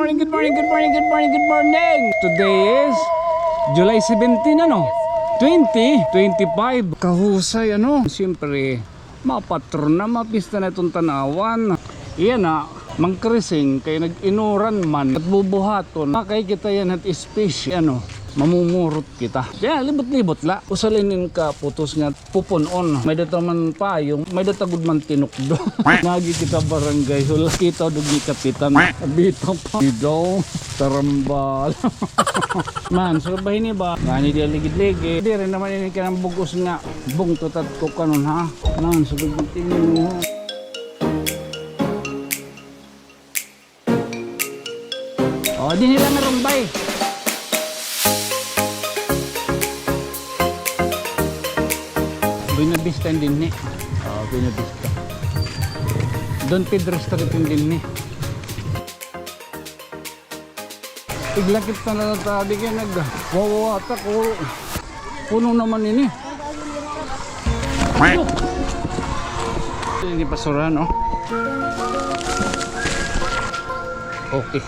morning, good morning, good morning, good morning, good morning. Today is July 17, 2025. Kahusay, siyempre, mapatron na, mapista na itong tanawan. Iyan na, mangkrising, kaya nag-inuran man, at bubuhaton, makay kita yan at ispesy, mamumurot kita. Kaya libot-libot la. Usalinin ka putos nga pupunon. May data man payong, may data good man tinukdo. Nagi kita barangay hul. Kita dugi kapitan. Bito pa. Idaw. Tarambal. Man, sulabahin niya ba? Ngani dia ligid-ligid. Di rin naman ini ka ng bugos nga. Bung tutat ko kanon ha. Man, sulabahin mo. O, di nila narumbay. Binabista din ni. Binabista. Don Pedro Street din ni. Iglakit na tadi kaya nag-wawata ko. Puno naman ini. Ini pasuran, Okay.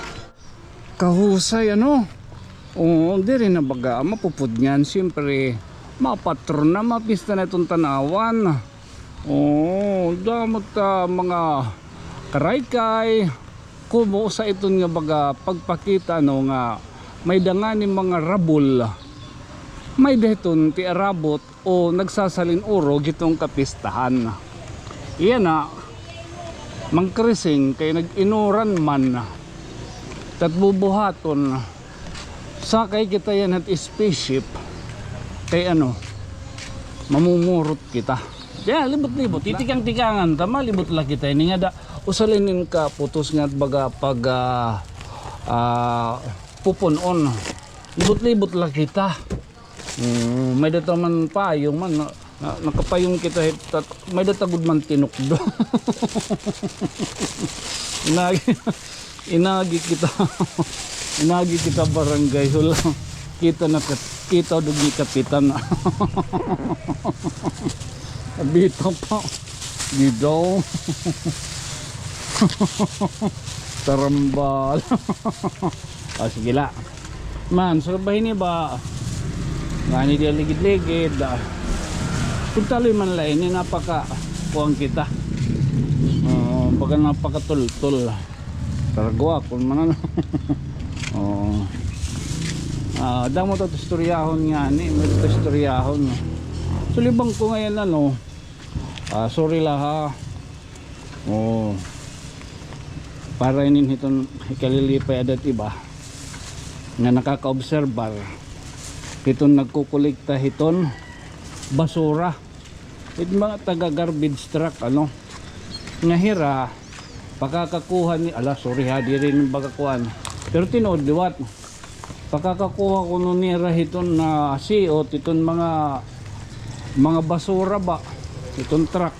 Kahusay, Oo, di rin na baga. Mapupud niyan, siyempre. Mapatron na, mapista na itong tanawan. Damot mga karaykay. Kumo sa itong nga baga pagpakita nga may danganin mga rabol. May deton ti arabot o nagsasalin uro gitong kapistahan. Iyan na, mangkrising kaya nag-inuran man. Tat bubuhaton. Sakay kita yan at spaceship. Kay mamumurot kita. Kaya libot-libot, titikang-tikangan tama, libot lang kita. Ini nga da, usalinin ka putos nga baga pag pupunon. Libot-libot lang kita. May data man payong man, nakapayong kita, may data good man tinukdo. Inagi kita. Inagi kita barangay hul. Kita dugi kapitan. Bito pa. Gidaw. Tarambal. Sige la. Man, sulabahin niya ba? Ngani dia ligid-ligid. Pagtaloy man lain, napaka kuwang kita. Baga napakatul-tul. Taragwa kung man damo to istoryahon nga ni, may to istoryahon. Sulibang ko ngayon sorry la ha. Para inin hiton ikalilipay adat iba nga nakaka-obserbar hiton nagkukulikta hiton basura. It mga taga garbage truck nga hira pagkakakuha ni sorry ha, di rin bagakuan. Pero tinood liwat. Pagkakakuha ko nun nira hiton na siot, iton mga basura ba, iton truck.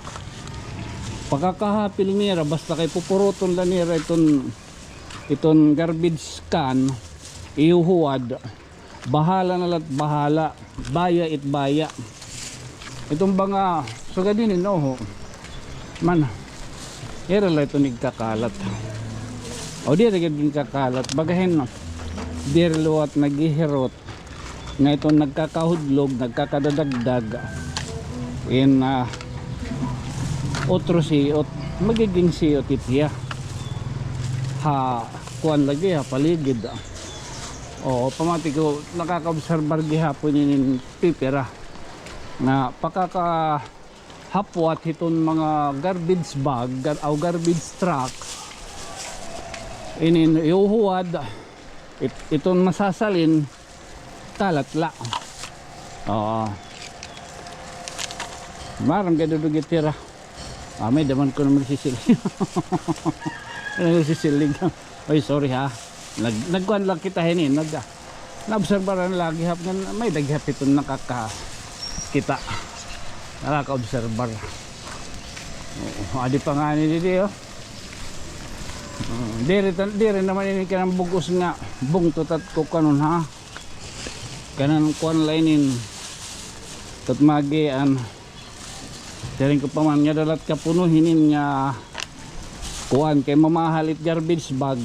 Pagkakahapil nira, basta kay pupuruton lang nira iton garbage can, iuhuwad, bahala na lat bahala, baya it baya. Itong mga, sugadinin man, ira lang ito nagkakalat. O di rin nagkakalat, bagahin dirluwat naghihirot nga ito nagkakahudlog, nagkakadadagdag in otro siyot, magiging siyot itiya kuan lagi paligid. Pamati ko nakaka-obserbar gihapon yun pipira na pakakahapwat hiton mga garbage bag o garbage truck inin iuhuwad itong masasalin talatla. Marang gadudugit tira. May daman ko naman sisiling. Sisiling. Oy, sorry ha. Nagkuhan lang kita hinin. Na-obserbaran lagi hap nga may daghap itong kita. Nakaka-obserbar. Adi pa nga ni dito Dire naman ini ka ng bugos nga bung tutat ko kanon ha. Kanan kuan lainin tat magian Daring ko pa man nga dalat ka punuhinin nga kuan kay mamahalit garbage bag.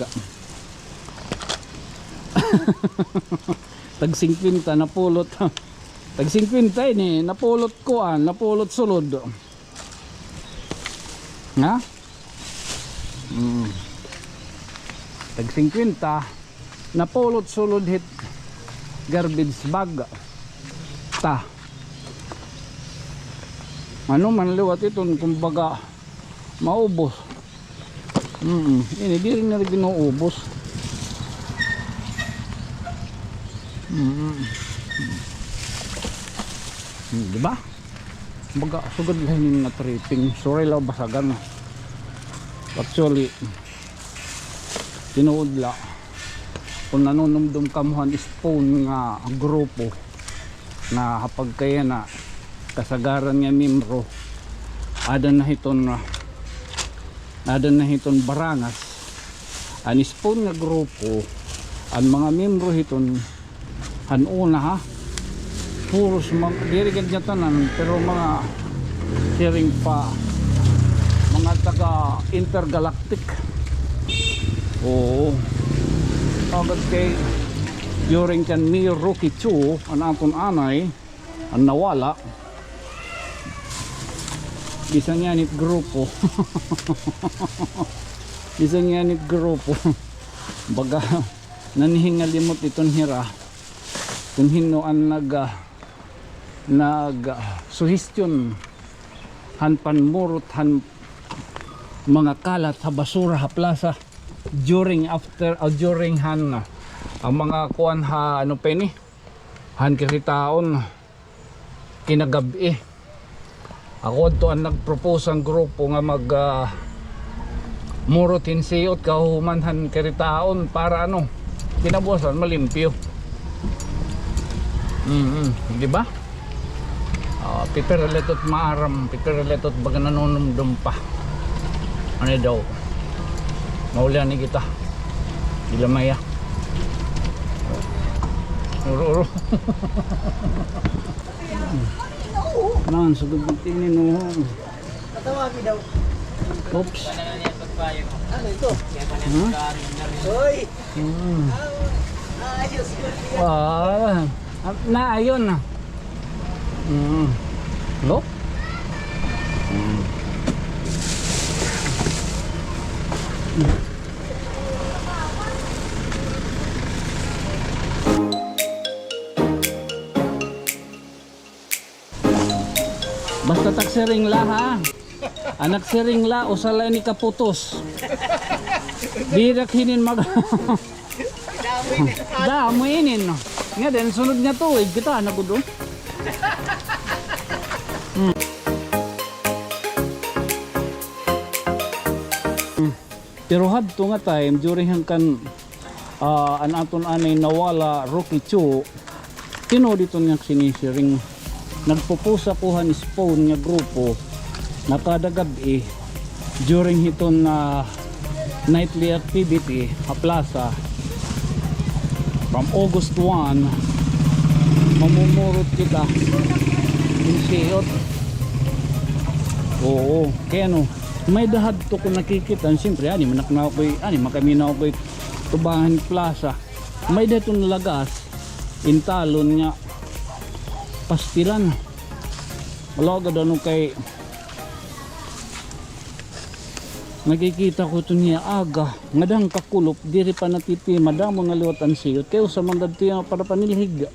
Tag 50 napulot. Tag 50 ini napulot ko napulot sulod. Na? Tag 50 napulot sulod hit garbage bag. Ta. Ano man liwat iton kumbaga maubos. Ini di rin na rin ginuubos. Diba? Baga sugod lang yung na-tripping. Sorry lang basagan. Actually tinuod la kung nanunumdum kamuhan spawn nga grupo na kapag kaya na kasagaran nga membro ada na hiton barangas an spawn nga grupo ang mga membro hiton han una ha puros dirigad niya tanan pero mga sharing pa mga taga intergalactic. Oo agad kay during kan Mayor Rocky Chu ang aton anay ang nawala isang yanit grupo isang yanit grupo baga nanihingalimot iton hira kung hinoan nag suhestyon han panmurot han mga kalat sa basura ha plaza during han ang mga kuan ha ano pa ni han kiritaon kinagabi ako to ang nagpropose ang grupo nga mag murotin siyot kahuman han kiritaon para ano kinabukasan malimpyo. Di ba? Pipiraletot maaram, pipiraletot baga nanunumdum pa. Ano daw? Maulian ni kita. Ilamaya. Uro. Nan sugod tingin no. Patawagi daw. Oops. Ano ito? Hoy. Ayos ko. Na ayun na. Look. Basta taksiring la ha. Anak siring la o salay ni kaputos. Birak hinin mag damuinin no. Nga din sunod nga tuig kita nagudo. Pero hadto nga time during hangkan an aton anay nawala Rocky Chu tino dito nga sinisiring nagpupusa kuhan spawn nga grupo na kada gabi during hiton nightly activity sa plaza from August 1 mamumurot kita in siyot. Oo kaya no may dahad to kung nakikita siyempre ani manak na ako'y ani makami na ako'y tubangan plaza may datong lagas intalon nga pastilan wala ka daw kay nakikita ko ito niya aga ngadang kakulop diri pa natiti madamo nga liwatan siyo kayo sa mga dadto para panilhig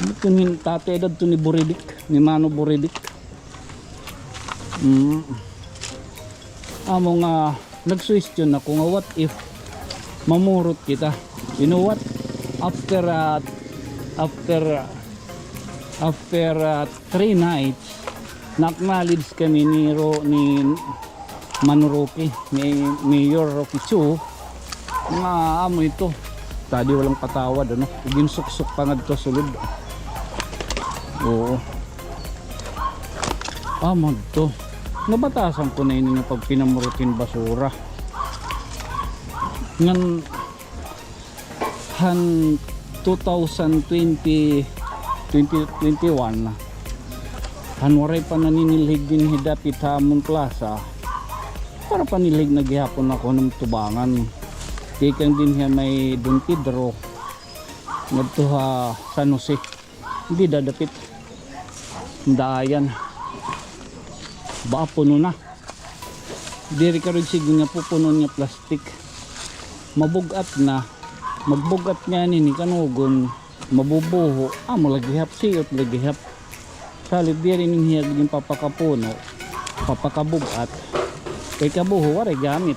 ito ni tate dadto ni Buridik ni Mano Buridik amo nga nagsuestyon ako nga what if mamurot kita you know what after 3 nights na-acknowledge kami ni Manoroki ni Mayor Rocky Chu nga amo ito tadi walang patawad ano ginsuksok pa nga dito sulod. Oo amo ito nabatasan ko na yun yung pag pinamurutin basura ngan han 2021 hanwaray pa naninilhig din hidapit hamon plaza para panilig na gihapon ako ng tubangan tikang din niya may Don Pedro ngadto ha San Jose. Hindi dadapit. Dayan. Ba puno na. Diri karon sig nga pupuno niya plastic. Mabugat na. Magbugat niya ni kanugon mabubuho. Mo lagihap siyot lagihap. Salid diri ning hiyag yung papakapuno. Papakabugat. Kay kabuho wala gamit.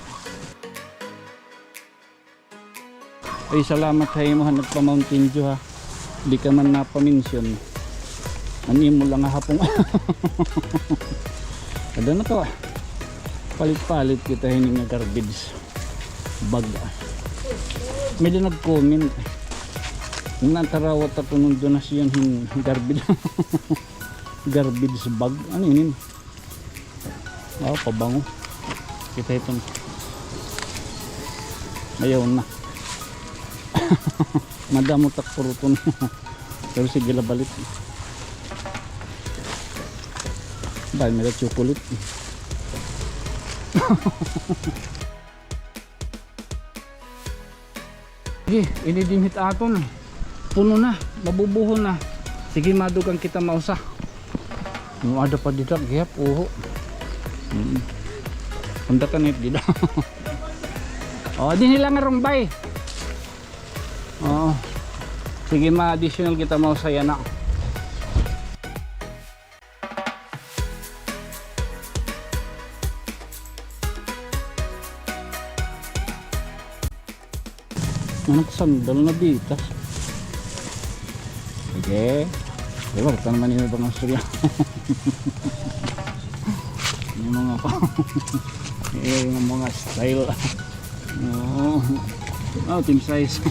Ay salamat sa imo hanap pa Mountain Dew ha. Di ka man napaminsyon. Animo lang hapong. Ada na to. Palit-palit kita hining nga garbage bag. May din nag-comment. Nung natarawat ako nung donasyon yung garbage. Garbage bag. Ano yun? Pabango. Kita ito. Ayaw na. Madamo takpuruton. Pero sige labalit. Dahil may chocolate. Sige, inidimhit aton. Puno na, mabubuho na. Sige madugang kita mausa. Nung ada pa dito, gihap, uho. Punta ka net dito. O, di nila nga rumbay. Oo. Sige ma-additional kita mausa yan na. Anak sandal na bitas. Sige. Diba, ito naman yung ibang asturya. Yung mga pa. Yung mga style. Oh, team size.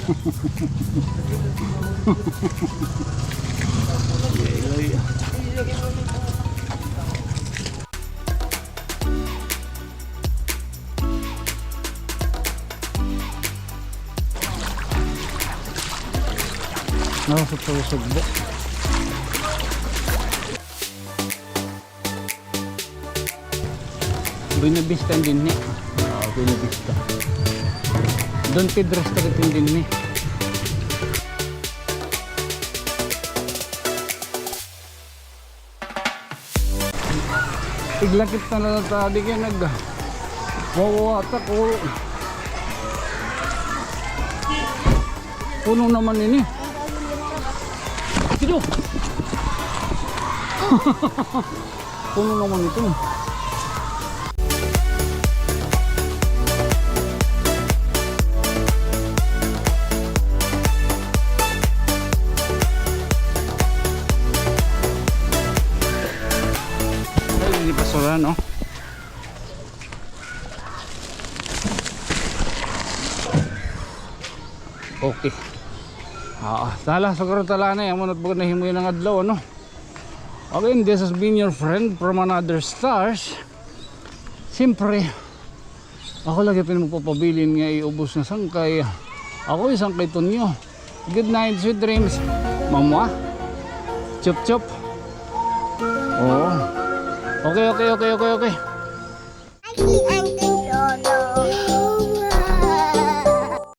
Sugbo. Binabista din ni. Binabista. Don Pedro Street din ni. Iglakit na lang tadi kaya wawatak ko. Puno naman ini. Ito. Puno naman ito. Ay, hindi pa sura, no? Okay. Tala, siguro tala na yan. Munot po na himoy ng adlaw, ano? Again, this has been your friend from another stars. Siyempre, ako lagi pinagpapabilin nga iubos na sangkay. Ako isang kay Tonyo. Good night, sweet dreams. Mamwa. Chup chup. Oh. Okay. Actually,